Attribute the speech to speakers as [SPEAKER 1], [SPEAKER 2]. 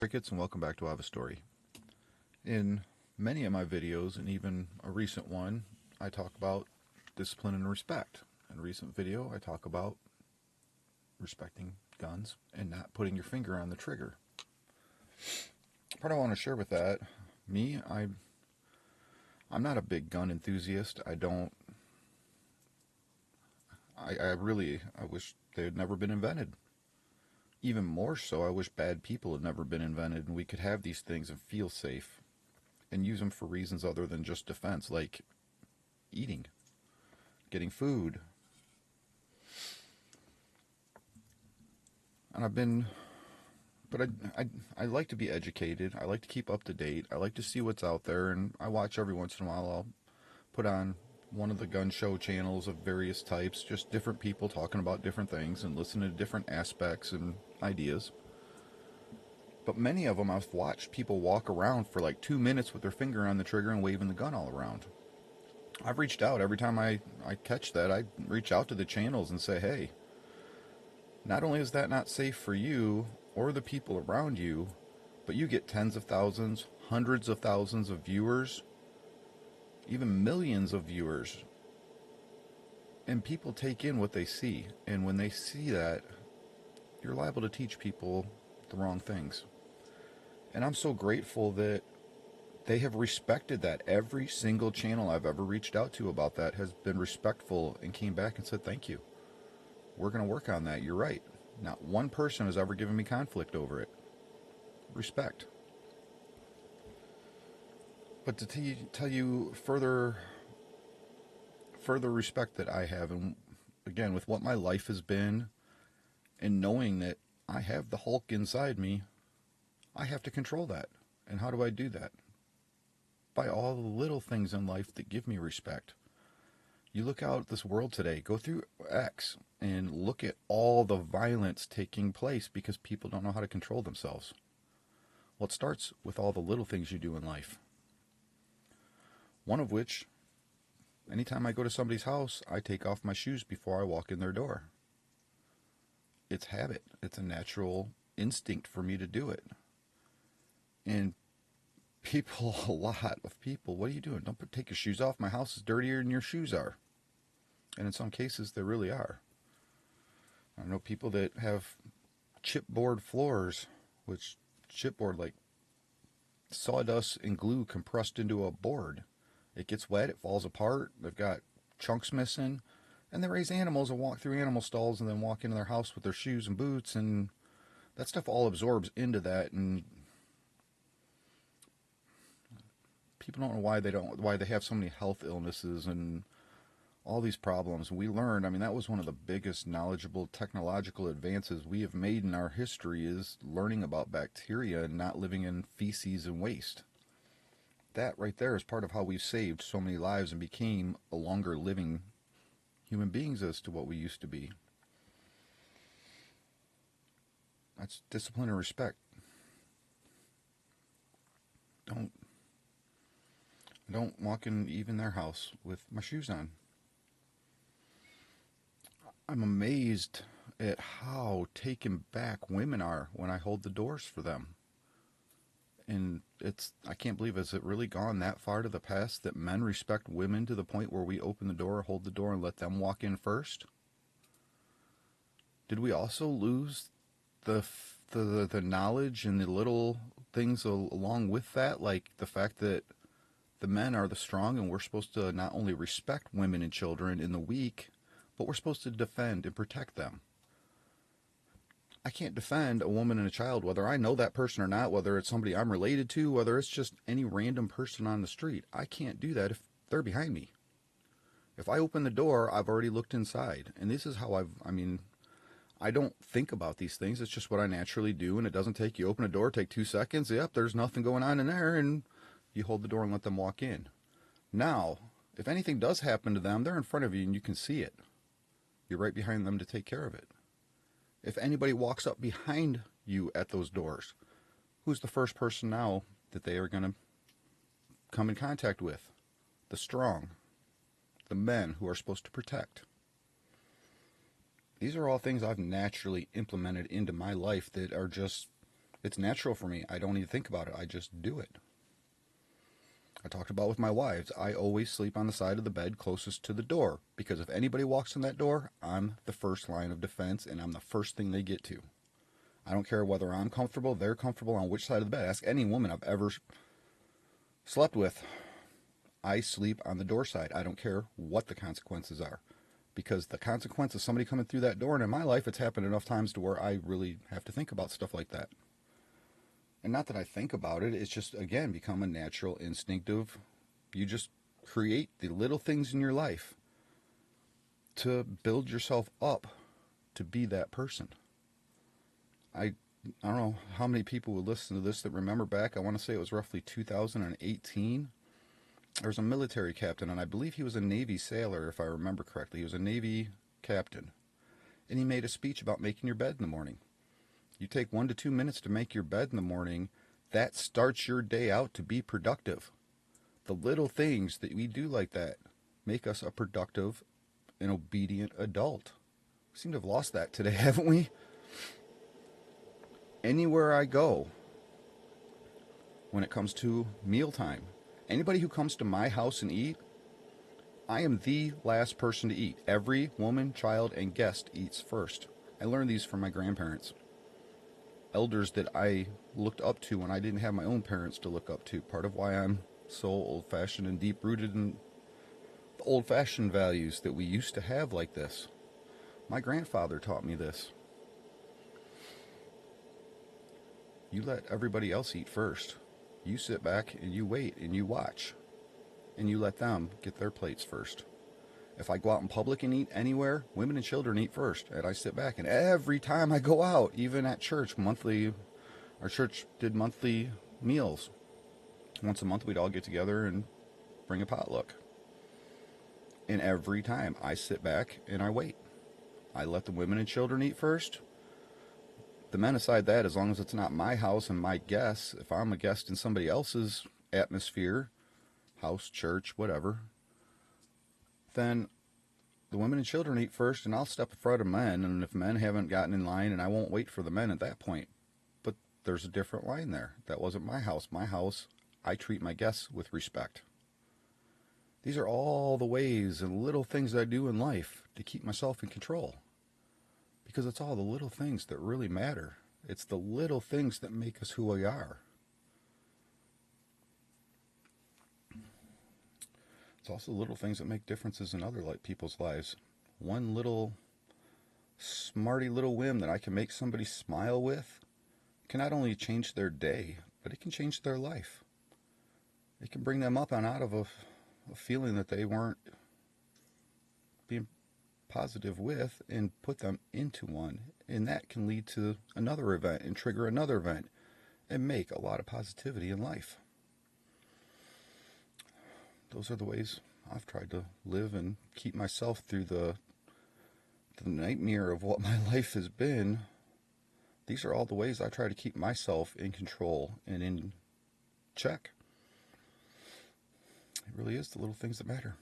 [SPEAKER 1] Crickets, and welcome back to I Have a Story. In many of my videos, and even a recent one, I talk about discipline and respect. In a recent video, I talk about respecting guns and not putting your finger on the trigger. Part I want to share with that, I'm not a big gun enthusiast. I wish they had never been invented. Even more so, I wish bad people had never been invented and we could have these things and feel safe and use them for reasons other than just defense, like eating, getting food. And I like to be educated. I like to keep up to date. I like to see what's out there, and I watch every once in a while. I'll put on one of the gun show channels of various types, just different people talking about different things and listen to different aspects and ideas. But many of them I've watched people walk around for like 2 minutes with their finger on the trigger and waving the gun all around. I've reached out every time I catch that. I reach out to the channels and say, hey, not only is that not safe for you or the people around you, but you get tens of thousands, hundreds of thousands of viewers, even millions of viewers. And people take in what they see. And when they see that, you're liable to teach people the wrong things. And I'm so grateful that they have respected that. Every single channel I've ever reached out to about that has been respectful and came back and said, thank you. We're going to work on that. You're right. Not one person has ever given me conflict over it. Respect. But to tell you further respect that I have, and again, with what my life has been, and knowing that I have the Hulk inside me, I have to control that. And how do I do that? By all the little things in life that give me respect. You look out at this world today, go through X, and look at all the violence taking place because people don't know how to control themselves. Well, it starts with all the little things you do in life. One of which, anytime I go to somebody's house, I take off my shoes before I walk in their door. It's habit. It's a natural instinct for me to do it. And people, a lot of people, what are you doing? Don't take your shoes off. My house is dirtier than your shoes are. And in some cases, they really are. I know people that have chipboard floors, which chipboard, like sawdust and glue compressed into a board. It gets wet, it falls apart, they've got chunks missing, and they raise animals and walk through animal stalls and then walk into their house with their shoes and boots, and that stuff all absorbs into that, and people don't know why they have so many health illnesses and all these problems. We learned, that was one of the biggest knowledgeable technological advances we have made in our history, is learning about bacteria and not living in feces and waste. That right there is part of how we've saved so many lives and became a longer living human beings as to what we used to be. That's discipline and respect. I don't walk in even their house with my shoes on. I'm amazed at how taken back women are when I hold the doors for them. And I can't believe, has it really gone that far to the past that men respect women to the point where we open the door, hold the door, and let them walk in first? Did we also lose the knowledge and the little things along with that, like the fact that the men are the strong and we're supposed to not only respect women and children in the weak, but we're supposed to defend and protect them? I can't defend a woman and a child, whether I know that person or not, whether it's somebody I'm related to, whether it's just any random person on the street. I can't do that if they're behind me. If I open the door, I've already looked inside. And this is how I don't think about these things. It's just what I naturally do, and it doesn't take, you open a door, take 2 seconds, yep, there's nothing going on in there, and you hold the door and let them walk in. Now, if anything does happen to them, they're in front of you and you can see it. You're right behind them to take care of it. If anybody walks up behind you at those doors, who's the first person now that they are going to come in contact with? The strong, the men who are supposed to protect. These are all things I've naturally implemented into my life that are just It's natural for me. I don't even think about it. I just do it. I talked about with my wives. I always sleep on the side of the bed closest to the door because if anybody walks in that door, I'm the first line of defense and I'm the first thing they get to. I don't care whether I'm comfortable, they're comfortable on which side of the bed. Ask any woman I've ever slept with. I sleep on the door side. I don't care what the consequences are. Because the consequence of somebody coming through that door, and in my life it's happened enough times to where I really have to think about stuff like that. And not that I think about it, it's just, again, become a natural, instinctive, you just create the little things in your life to build yourself up to be that person. I don't know how many people would listen to this that remember back. I want to say it was roughly 2018. There was a military captain, and I believe he was a Navy sailor, if I remember correctly. He was a Navy captain. And he made a speech about making your bed in the morning. You take 1 to 2 minutes to make your bed in the morning. That starts your day out to be productive. The little things that we do like that make us a productive and obedient adult. We seem to have lost that today, haven't we? Anywhere I go, when it comes to mealtime, anybody who comes to my house and eat, I am the last person to eat. Every woman, child, and guest eats first. I learned these from my grandparents. Elders that I looked up to when I didn't have my own parents to look up to. Part of why I'm so old-fashioned and deep-rooted in the old-fashioned values that we used to have like this. My grandfather taught me this. You let everybody else eat first. You sit back and you wait and you watch. And you let them get their plates first. If I go out in public and eat anywhere, women and children eat first. And I sit back, and every time I go out, even at church, our church did monthly meals. Once a month we'd all get together and bring a potluck. And every time I sit back and I wait. I let the women and children eat first. The men aside that, as long as it's not my house and my guests, if I'm a guest in somebody else's atmosphere, house, church, whatever, then the women and children eat first, and I'll step in front of men, and if men haven't gotten in line, and I won't wait for the men at that point. But there's a different line there. That wasn't my house. My house, I treat my guests with respect. These are all the ways and little things I do in life to keep myself in control. Because it's all the little things that really matter. It's the little things that make us who we are. It's also little things that make differences in other people's lives. One little smarty little whim that I can make somebody smile with can not only change their day, but it can change their life. It can bring them up and out of a feeling that they weren't being positive with and put them into one. And that can lead to another event and trigger another event and make a lot of positivity in life. Those are the ways I've tried to live and keep myself through the nightmare of what my life has been. These are all the ways I try to keep myself in control and in check. It really is the little things that matter.